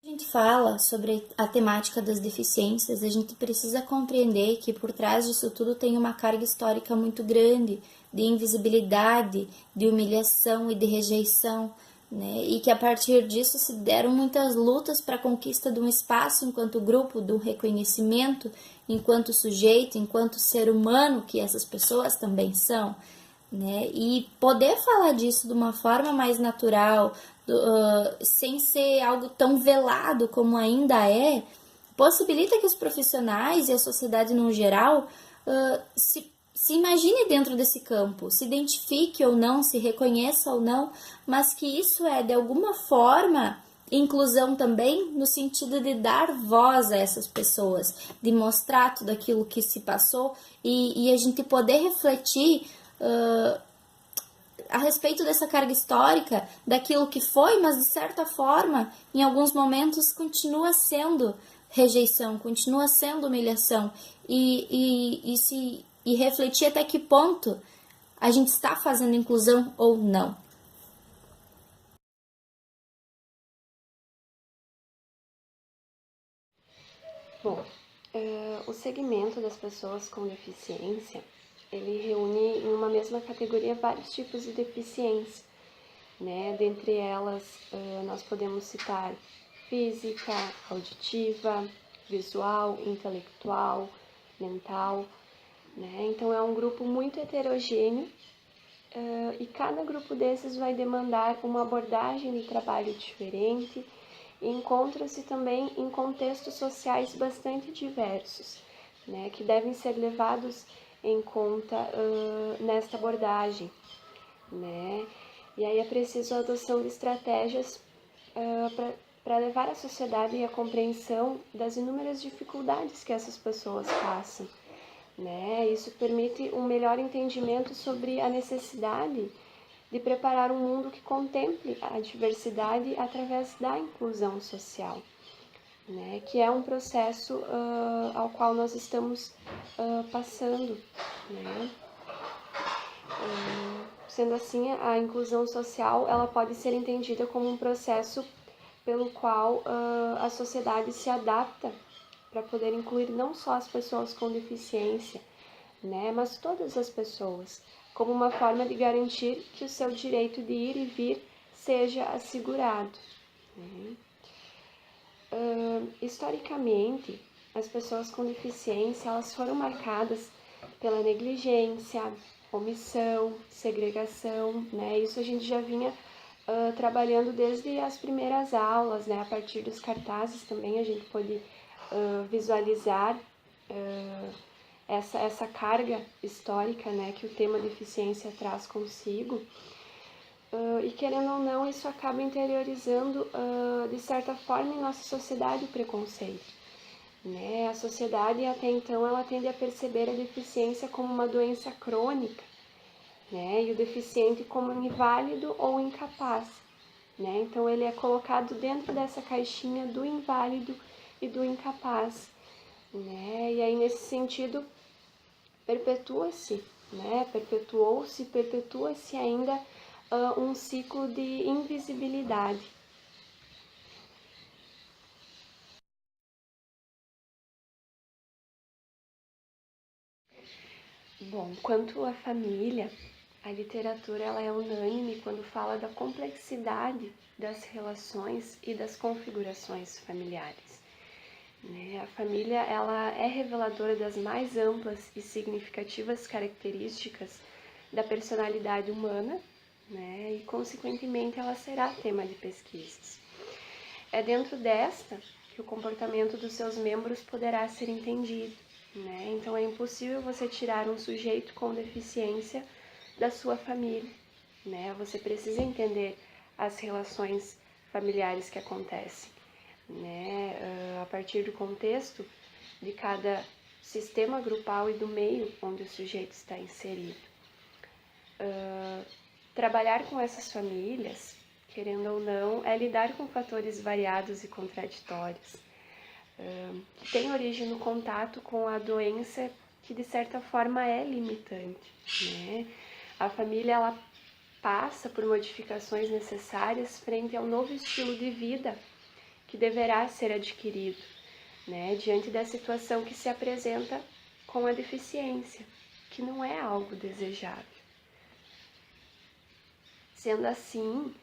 A gente fala sobre a temática das deficiências, a gente precisa compreender que por trás disso tudo tem uma carga histórica muito grande de invisibilidade, de humilhação e de rejeição, né? E que a partir disso se deram muitas lutas para a conquista de um espaço enquanto grupo, de um reconhecimento enquanto sujeito, enquanto ser humano que essas pessoas também são. Né? E poder falar disso de uma forma mais natural, sem ser algo tão velado como ainda é, possibilita que os profissionais e a sociedade no geral se imagine dentro desse campo, se identifique ou não, se reconheça ou não, mas que isso é de alguma forma inclusão também no sentido de dar voz a essas pessoas, de mostrar tudo aquilo que se passou e a gente poder refletir a respeito dessa carga histórica, daquilo que foi, mas de certa forma, em alguns momentos, continua sendo rejeição, continua sendo humilhação, e refletir até que ponto a gente está fazendo inclusão ou não. Bom, o segmento das pessoas com deficiência, ele reúne em uma mesma categoria vários tipos de deficiência, né? Dentre elas, nós podemos citar física, auditiva, visual, intelectual, mental, né? Então é um grupo muito heterogêneo e cada grupo desses vai demandar uma abordagem de trabalho diferente e encontra-se também em contextos sociais bastante diversos, né, que devem ser levados em conta nesta abordagem, né? E aí é preciso a adoção de estratégias para levar a sociedade à compreensão das inúmeras dificuldades que essas pessoas passam, né? Isso permite um melhor entendimento sobre a necessidade de preparar um mundo que contemple a diversidade através da inclusão social, né? Que é um processo ao qual nós estamos passando, né? Sendo assim, a inclusão social ela pode ser entendida como um processo pelo qual a sociedade se adapta para poder incluir não só as pessoas com deficiência, né, mas todas as pessoas, como uma forma de garantir que o seu direito de ir e vir seja assegurado. Né? Historicamente, as pessoas com deficiência elas foram marcadas pela negligência, omissão, segregação, né? Isso a gente já vinha trabalhando desde as primeiras aulas, né? A partir dos cartazes também a gente pôde visualizar essa carga histórica, né? Que o tema deficiência traz consigo. E querendo ou não, isso acaba interiorizando, de certa forma, em nossa sociedade o preconceito. Né? A sociedade, até então, ela tende a perceber a deficiência como uma doença crônica, né? E o deficiente como inválido ou incapaz. Né? Então, ele é colocado dentro dessa caixinha do inválido e do incapaz. Né? E aí, nesse sentido, perpetua-se, né? Perpetua-se ainda um ciclo de invisibilidade. Bom, quanto à família, a literatura ela é unânime quando fala da complexidade das relações e das configurações familiares. Né? A família ela é reveladora das mais amplas e significativas características da personalidade humana, né? E, consequentemente, ela será tema de pesquisas. É dentro desta que o comportamento dos seus membros poderá ser entendido. Né? Então, é impossível você tirar um sujeito com deficiência da sua família. Né? Você precisa entender as relações familiares que acontecem, né? A partir do contexto de cada sistema grupal e do meio onde o sujeito está inserido. Trabalhar com essas famílias, querendo ou não, é lidar com fatores variados e contraditórios, que têm origem no contato com a doença que de certa forma é limitante, né? A família ela passa por modificações necessárias frente ao novo estilo de vida que deverá ser adquirido, né, diante da situação que se apresenta com a deficiência, que não é algo desejável. Sendo assim,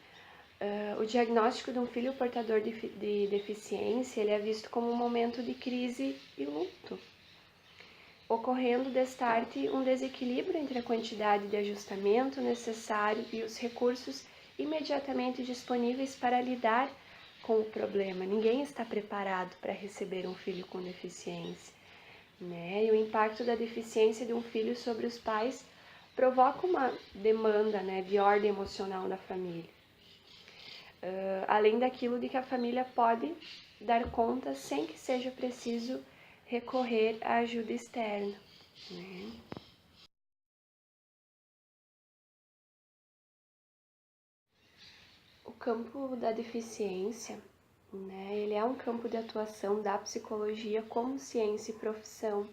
o diagnóstico de um filho portador de deficiência ele é visto como um momento de crise e luto, ocorrendo destarte um desequilíbrio entre a quantidade de ajustamento necessário e os recursos imediatamente disponíveis para lidar com o problema. Ninguém está preparado para receber um filho com deficiência, né? E o impacto da deficiência de um filho sobre os pais provoca uma demanda, né, de ordem emocional na família. Além daquilo de que a família pode dar conta sem que seja preciso recorrer à ajuda externa, né? O campo da deficiência, né, ele é um campo de atuação da psicologia como ciência e profissão.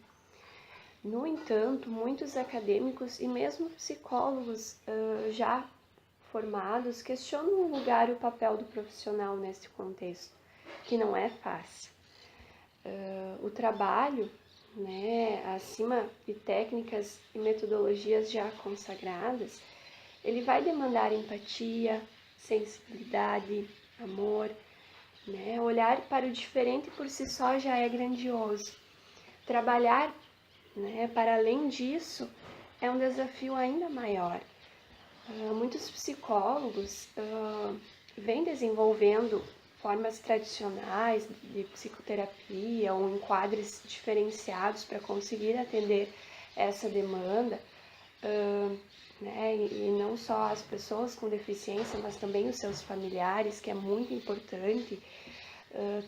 No entanto, muitos acadêmicos e mesmo psicólogos já formados questionam o lugar e o papel do profissional nesse contexto, que não é fácil. O trabalho, né, acima de técnicas e metodologias já consagradas, ele vai demandar empatia, sensibilidade, amor, né? Olhar para o diferente por si só já é grandioso. Trabalhar, né, para além disso é um desafio ainda maior. Muitos psicólogos vêm desenvolvendo formas tradicionais de psicoterapia ou enquadres diferenciados para conseguir atender essa demanda, né? E não só as pessoas com deficiência, mas também os seus familiares, que é muito importante,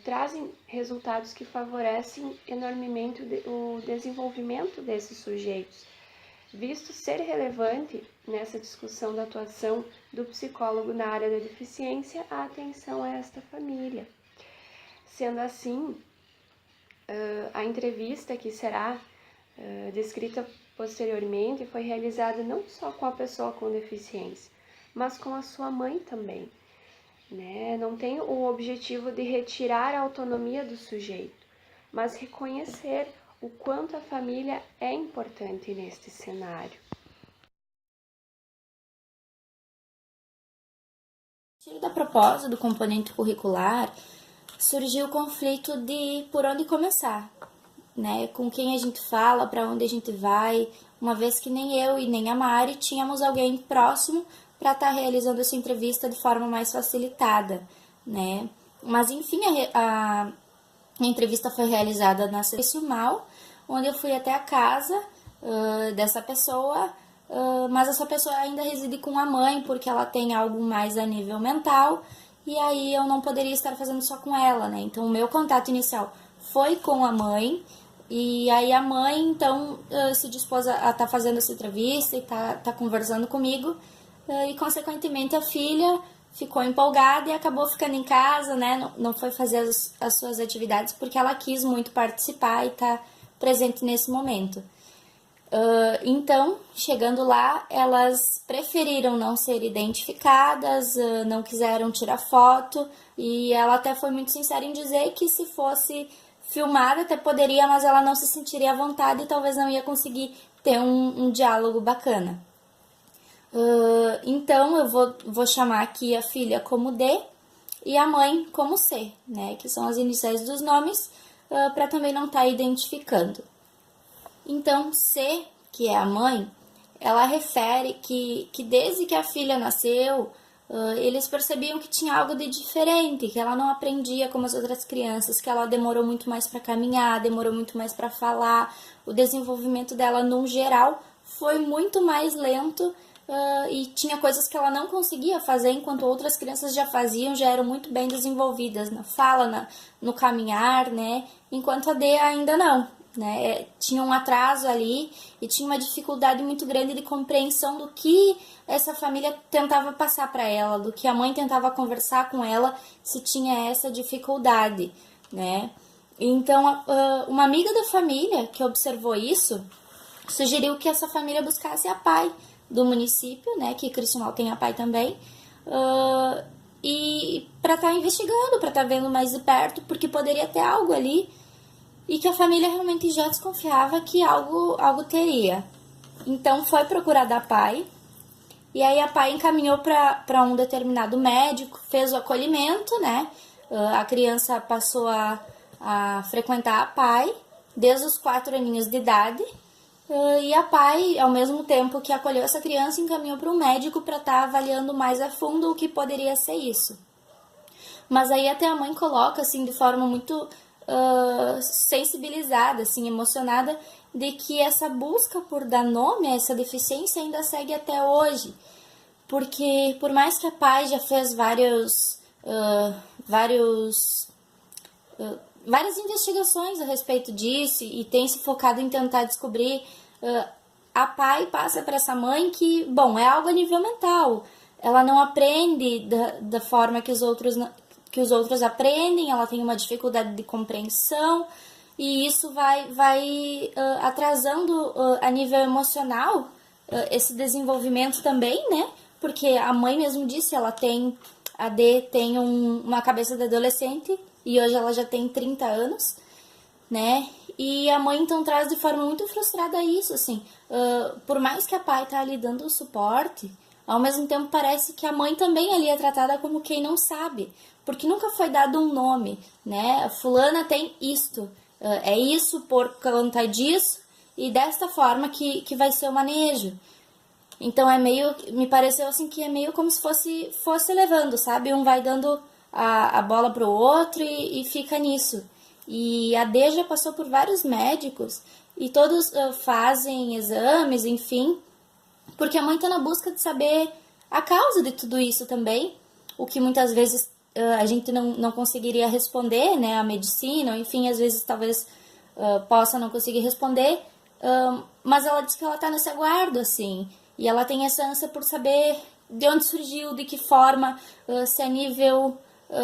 trazem resultados que favorecem enormemente o desenvolvimento desses sujeitos, visto ser relevante nessa discussão da atuação do psicólogo na área da deficiência a atenção a esta família. Sendo assim, a entrevista que será descrita posteriormente foi realizada não só com a pessoa com deficiência, mas com a sua mãe também, né? Não tem o objetivo de retirar a autonomia do sujeito, mas reconhecer o quanto a família é importante neste cenário. A partir da proposta do componente curricular, surgiu o conflito de por onde começar, né? Com quem a gente fala, para onde a gente vai, uma vez que nem eu e nem a Mari tínhamos alguém próximo para estar realizando essa entrevista de forma mais facilitada, né? Mas enfim, a entrevista foi realizada na Mal, onde eu fui até a casa dessa pessoa, mas essa pessoa ainda reside com a mãe, porque ela tem algo mais a nível mental, e aí eu não poderia estar fazendo só com ela, né? Então o meu contato inicial foi com a mãe, e aí a mãe então se dispôs a estar fazendo essa entrevista e tá conversando comigo, e consequentemente a filha ficou empolgada e acabou ficando em casa, né? Não foi fazer as suas atividades porque ela quis muito participar e estar presente nesse momento. Então, chegando lá, elas preferiram não ser identificadas, não quiseram tirar foto, e ela até foi muito sincera em dizer que se fosse filmada até poderia, mas ela não se sentiria à vontade e talvez não ia conseguir ter um diálogo bacana. Então, eu vou chamar aqui a filha como D e a mãe como C, né, que são as iniciais dos nomes, para também não estar identificando. Então, C, que é a mãe, ela refere que desde que a filha nasceu, eles percebiam que tinha algo de diferente, que ela não aprendia como as outras crianças, que ela demorou muito mais para caminhar, demorou muito mais para falar, o desenvolvimento dela, no geral, foi muito mais lento, e tinha coisas que ela não conseguia fazer, enquanto outras crianças já faziam, já eram muito bem desenvolvidas na fala, no caminhar, né? Enquanto a D ainda não, né? Tinha um atraso ali e tinha uma dificuldade muito grande de compreensão do que essa família tentava passar para ela, do que a mãe tentava conversar com ela, se tinha essa dificuldade, né? Então, uma amiga da família que observou isso sugeriu que essa família buscasse a PAI do município, né, que Cristiumal tem a PAI também, e para estar investigando, para estar vendo mais de perto, porque poderia ter algo ali e que a família realmente já desconfiava que algo teria. Então foi procurar da PAI, e aí a PAI encaminhou para um determinado médico, fez o acolhimento, né? A criança passou a frequentar a PAI desde os 4 aninhos de idade, e a PAI, ao mesmo tempo que acolheu essa criança, encaminhou para um médico para estar avaliando mais a fundo o que poderia ser isso. Mas aí até a mãe coloca, assim, de forma muito sensibilizada, assim, emocionada, de que essa busca por dar nome a essa deficiência ainda segue até hoje. Porque por mais que a PAI já fez várias investigações a respeito disso e tem se focado em tentar descobrir, a PAI passa para essa mãe que, bom, é algo a nível mental. Ela não aprende da forma que os outros aprendem, ela tem uma dificuldade de compreensão e isso vai atrasando a nível emocional esse desenvolvimento também, né? Porque a mãe mesmo disse, a D tem uma cabeça de adolescente e hoje ela já tem 30 anos, né? E a mãe então traz de forma muito frustrada isso, assim, por mais que a PAI tá ali dando o suporte, ao mesmo tempo parece que a mãe também ali é tratada como quem não sabe, porque nunca foi dado um nome, né? A fulana tem isto, é isso por conta disso, e desta forma que vai ser o manejo. Então me pareceu assim que é meio como se fosse levando, sabe? Um vai dando a bola pro outro e fica nisso. E a D já passou por vários médicos e todos fazem exames, enfim, porque a mãe tá na busca de saber a causa de tudo isso também, o que muitas vezes a gente não conseguiria responder, né? A medicina, enfim, às vezes talvez possa não conseguir responder, mas ela diz que ela tá nesse aguardo, assim, e ela tem essa ânsia por saber de onde surgiu, de que forma, se a nível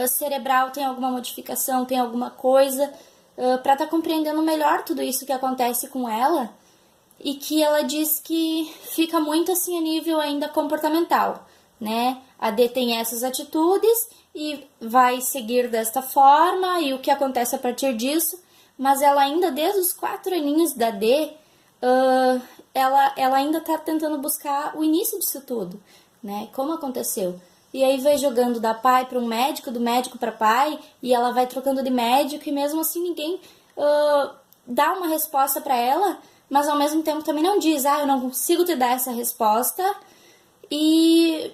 cerebral tem alguma modificação, tem alguma coisa, para estar compreendendo melhor tudo isso que acontece com ela, e que ela diz que fica muito assim a nível ainda comportamental, né? A D tem essas atitudes e vai seguir desta forma, e o que acontece a partir disso, mas ela ainda, desde os 4 aninhos da D, ela ainda tá tentando buscar o início disso tudo, né? Como aconteceu. E aí vai jogando da PAI para um médico, do médico para PAI, e ela vai trocando de médico, e mesmo assim ninguém dá uma resposta para ela, mas ao mesmo tempo também não diz, eu não consigo te dar essa resposta, e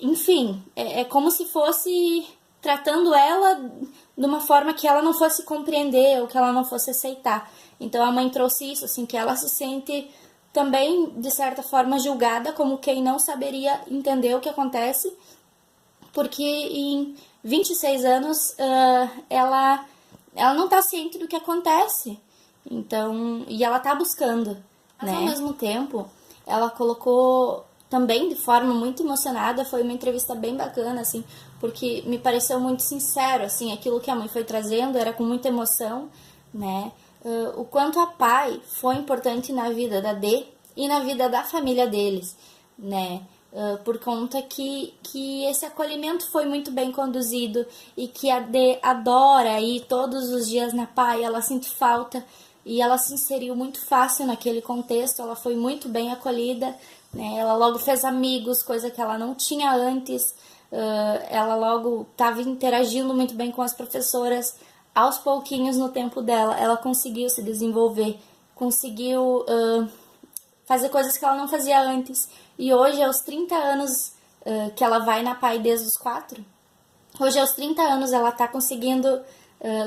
enfim, é como se fosse tratando ela de uma forma que ela não fosse compreender ou que ela não fosse aceitar. Então a mãe trouxe isso, assim, que ela se sente também, de certa forma, julgada como quem não saberia entender o que acontece, porque em 26 anos ela não está ciente do que acontece. Então, e ela está buscando, mas né? Ao mesmo tempo, ela colocou também de forma muito emocionada, foi uma entrevista bem bacana, assim, porque me pareceu muito sincero, assim, aquilo que a mãe foi trazendo era com muita emoção, né? O quanto a PAI foi importante na vida da D e na vida da família deles, né? Por conta que esse acolhimento foi muito bem conduzido e que a D adora ir todos os dias na PAI, ela sente falta e ela se inseriu muito fácil naquele contexto, ela foi muito bem acolhida, né? Ela logo fez amigos, coisa que ela não tinha antes, ela logo estava interagindo muito bem com as professoras. Aos pouquinhos, no tempo dela, ela conseguiu se desenvolver, conseguiu fazer coisas que ela não fazia antes. E hoje, aos 30 anos, que ela vai na PAI desde os 4, hoje, aos 30 anos, ela está conseguindo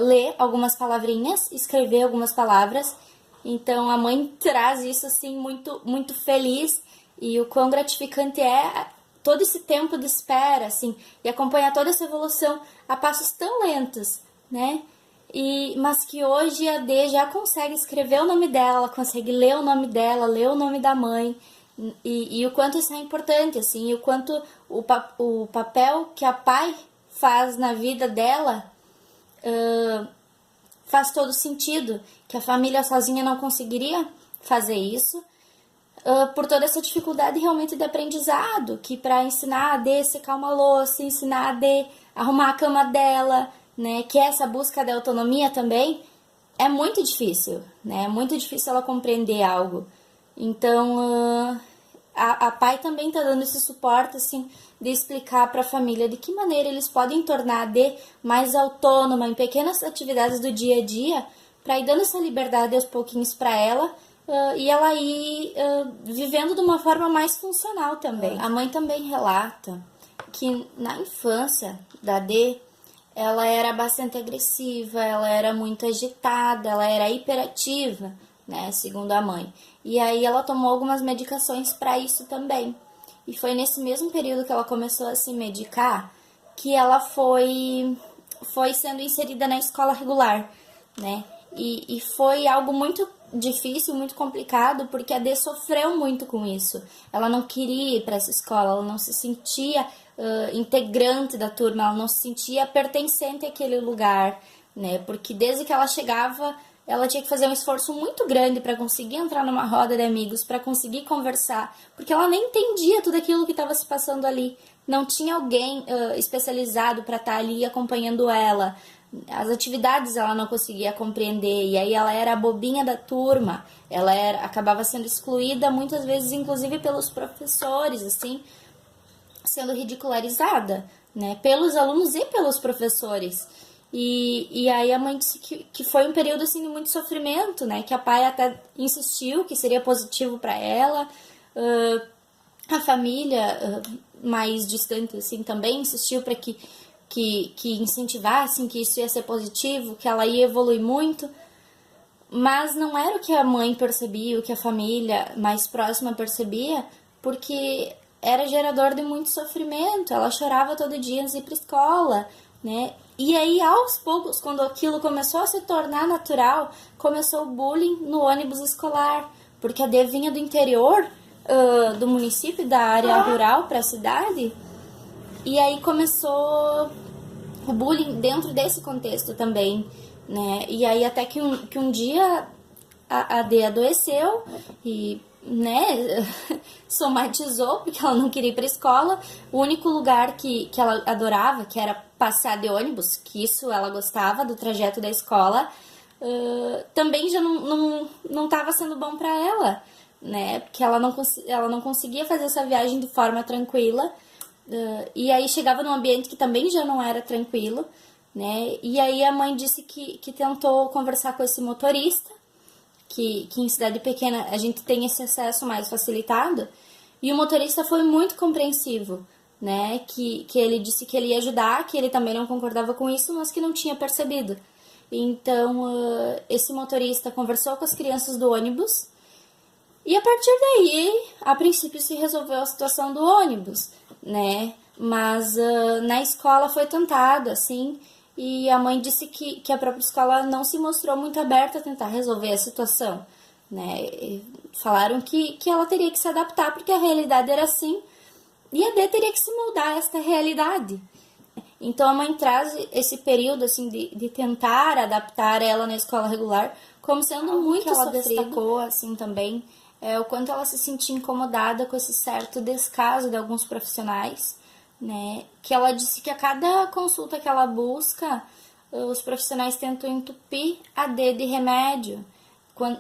ler algumas palavrinhas, escrever algumas palavras. Então, a mãe traz isso, assim, muito, muito feliz. E o quão gratificante é todo esse tempo de espera, assim, e acompanhar toda essa evolução a passos tão lentos, né? Mas que hoje a D já consegue escrever o nome dela, consegue ler o nome dela, ler o nome da mãe, e o quanto isso é importante, assim, e o quanto o papel que a PAI faz na vida dela faz todo sentido, que a família sozinha não conseguiria fazer isso, por toda essa dificuldade realmente de aprendizado, que para ensinar a D secar uma louça, ensinar a D arrumar a cama dela, né, que é essa busca de autonomia também, é muito difícil, né, é muito difícil ela compreender algo. Então, a pai também tá dando esse suporte, assim, de explicar para a família de que maneira eles podem tornar a D mais autônoma em pequenas atividades do dia a dia, para ir dando essa liberdade aos pouquinhos para ela, e ela ir vivendo de uma forma mais funcional também. A mãe também relata que na infância da D, ela era bastante agressiva, ela era muito agitada, ela era hiperativa, né, segundo a mãe. E aí ela tomou algumas medicações para isso também. E foi nesse mesmo período que ela começou a se medicar que ela foi sendo inserida na escola regular, né? E foi algo muito difícil, muito complicado, porque a D sofreu muito com isso. Ela não queria ir para essa escola, ela não se sentia integrante da turma, ela não se sentia pertencente àquele lugar, né? Porque desde que ela chegava, ela tinha que fazer um esforço muito grande para conseguir entrar numa roda de amigos, para conseguir conversar, porque ela nem entendia tudo aquilo que estava se passando ali. Não tinha alguém especializado para estar ali acompanhando ela. As atividades ela não conseguia compreender, e aí ela era a bobinha da turma, acabava sendo excluída muitas vezes, inclusive pelos professores, assim, sendo ridicularizada, né, pelos alunos e pelos professores. E aí a mãe disse que foi um período assim de muito sofrimento, né, que a pai até insistiu que seria positivo para ela, a família mais distante assim também insistiu para que incentivassem que isso ia ser positivo, que ela ia evoluir muito, mas não era o que a mãe percebia, o que a família mais próxima percebia, porque era gerador de muito sofrimento, ela chorava todo dia antes de ir para escola, né? E aí, aos poucos, quando aquilo começou a se tornar natural, começou o bullying no ônibus escolar, porque a D vinha do interior do município, da área rural para a cidade, e aí começou o bullying dentro desse contexto também, né? E aí até que um dia a D adoeceu e, né, somatizou, porque ela não queria ir para a escola. O único lugar que ela adorava, que era passear de ônibus, que isso ela gostava do trajeto da escola, também já não estava sendo bom para ela, né? Porque ela não conseguia fazer essa viagem de forma tranquila. E aí chegava num ambiente que também já não era tranquilo, né? E aí a mãe disse que tentou conversar com esse motorista, que em cidade pequena a gente tem esse acesso mais facilitado, e o motorista foi muito compreensivo, né? Que ele disse que ele ia ajudar, que ele também não concordava com isso, mas que não tinha percebido. Então, esse motorista conversou com as crianças do ônibus, e a partir daí, a princípio, se resolveu a situação do ônibus, né? Mas na escola foi tentado, assim, e a mãe disse que a própria escola não se mostrou muito aberta a tentar resolver a situação, né? E falaram que ela teria que se adaptar porque a realidade era assim, e a D teria que se moldar a esta realidade. Então a mãe traz esse período assim de tentar adaptar ela na escola regular como sendo muito que ela sofrido. Destacou assim também o quanto ela se sentia incomodada com esse certo descaso de alguns profissionais, né? Que ela disse que a cada consulta que ela busca, os profissionais tentam entupir a D de remédio,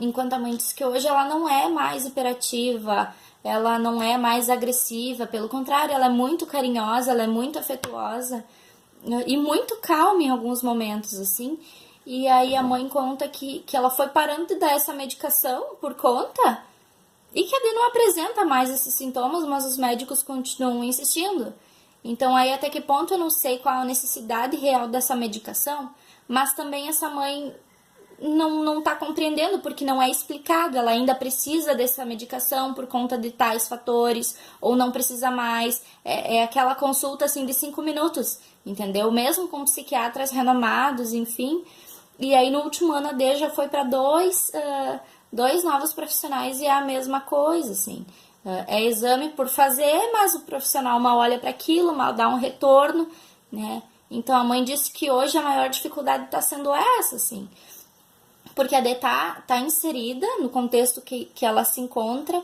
enquanto a mãe disse que hoje ela não é mais hiperativa, ela não é mais agressiva, pelo contrário, ela é muito carinhosa, ela é muito afetuosa e muito calma em alguns momentos, assim. E aí a mãe conta que ela foi parando de dar essa medicação por conta e que a D não apresenta mais esses sintomas, mas os médicos continuam insistindo. Então aí até que ponto eu não sei qual a necessidade real dessa medicação, mas também essa mãe não está compreendendo porque não é explicado, ela ainda precisa dessa medicação por conta de tais fatores, ou não precisa mais, é aquela consulta assim de 5 minutos, entendeu? Mesmo com psiquiatras renomados, enfim, e aí no último ano a D já foi para dois novos profissionais e é a mesma coisa, assim, é exame por fazer, mas o profissional mal olha para aquilo, mal dá um retorno, né? Então a mãe disse que hoje a maior dificuldade está sendo essa, assim, porque a D tá inserida no contexto que ela se encontra,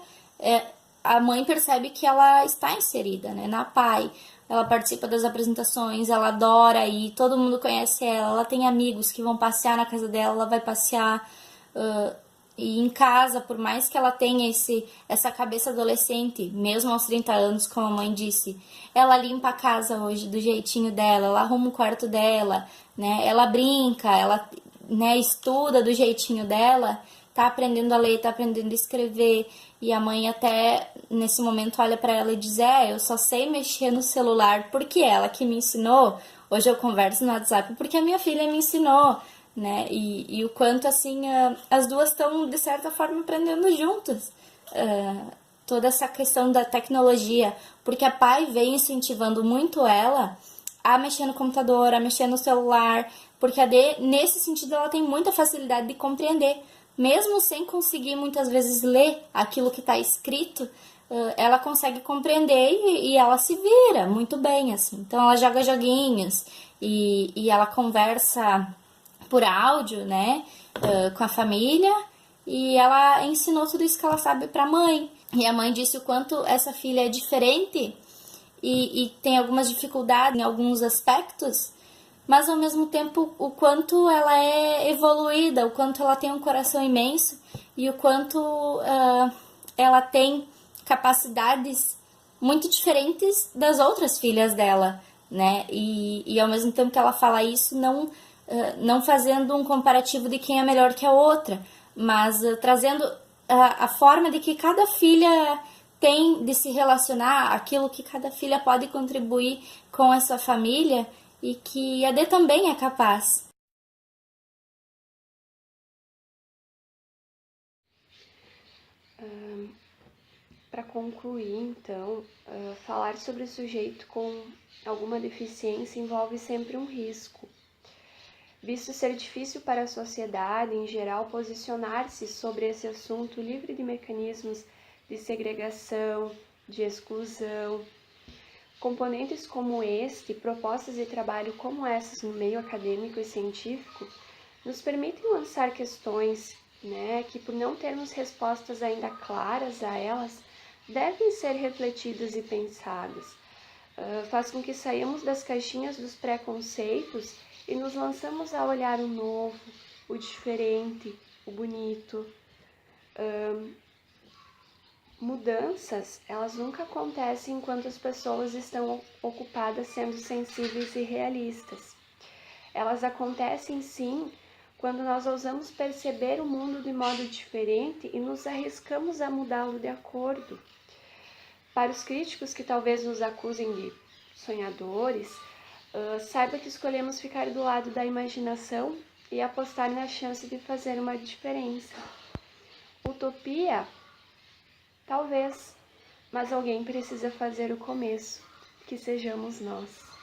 a mãe percebe que ela está inserida, né, na PAI. Ela participa das apresentações, ela adora ir, todo mundo conhece ela tem amigos que vão passear na casa dela, ela vai passear. E em casa, por mais que ela tenha essa cabeça adolescente, mesmo aos 30 anos, como a mãe disse, ela limpa a casa hoje do jeitinho dela, ela arruma o quarto dela, né? Ela brinca, ela, né, estuda do jeitinho dela, tá aprendendo a ler, tá aprendendo a escrever, e a mãe até nesse momento olha para ela e diz: eu só sei mexer no celular porque ela que me ensinou. Hoje eu converso no WhatsApp porque a minha filha me ensinou, né? E o quanto assim as duas estão de certa forma aprendendo juntas. Toda essa questão da tecnologia, porque a pai vem incentivando muito ela a mexer no computador, a mexer no celular, porque nesse sentido ela tem muita facilidade de compreender, mesmo sem conseguir muitas vezes ler aquilo que está escrito, ela consegue compreender e ela se vira muito bem, assim. Então ela joga joguinhos e ela conversa por áudio, né, com a família, e ela ensinou tudo isso que ela sabe para a mãe. E a mãe disse o quanto essa filha é diferente e tem algumas dificuldades em alguns aspectos, mas ao mesmo tempo o quanto ela é evoluída, o quanto ela tem um coração imenso e o quanto ela tem capacidades muito diferentes das outras filhas dela, né? E ao mesmo tempo que ela fala isso, não fazendo um comparativo de quem é melhor que a outra, mas trazendo a forma de que cada filha tem de se relacionar, aquilo que cada filha pode contribuir com a sua família e que a D também é capaz. Para concluir, então, falar sobre o sujeito com alguma deficiência envolve sempre um risco, visto ser difícil para a sociedade, em geral, posicionar-se sobre esse assunto livre de mecanismos de segregação, de exclusão. Componentes como este, propostas de trabalho como essas no meio acadêmico e científico, nos permitem lançar questões, né, que por não termos respostas ainda claras a elas, devem ser refletidas e pensadas. Faz com que saiamos das caixinhas dos preconceitos e nos lançamos a olhar o novo, o diferente, o bonito. Mudanças, elas nunca acontecem enquanto as pessoas estão ocupadas sendo sensíveis e realistas. Elas acontecem sim quando nós ousamos perceber o mundo de modo diferente e nos arriscamos a mudá-lo de acordo. Para os críticos que talvez nos acusem de sonhadores, saiba que escolhemos ficar do lado da imaginação e apostar na chance de fazer uma diferença. Utopia? Talvez, mas alguém precisa fazer o começo, que sejamos nós.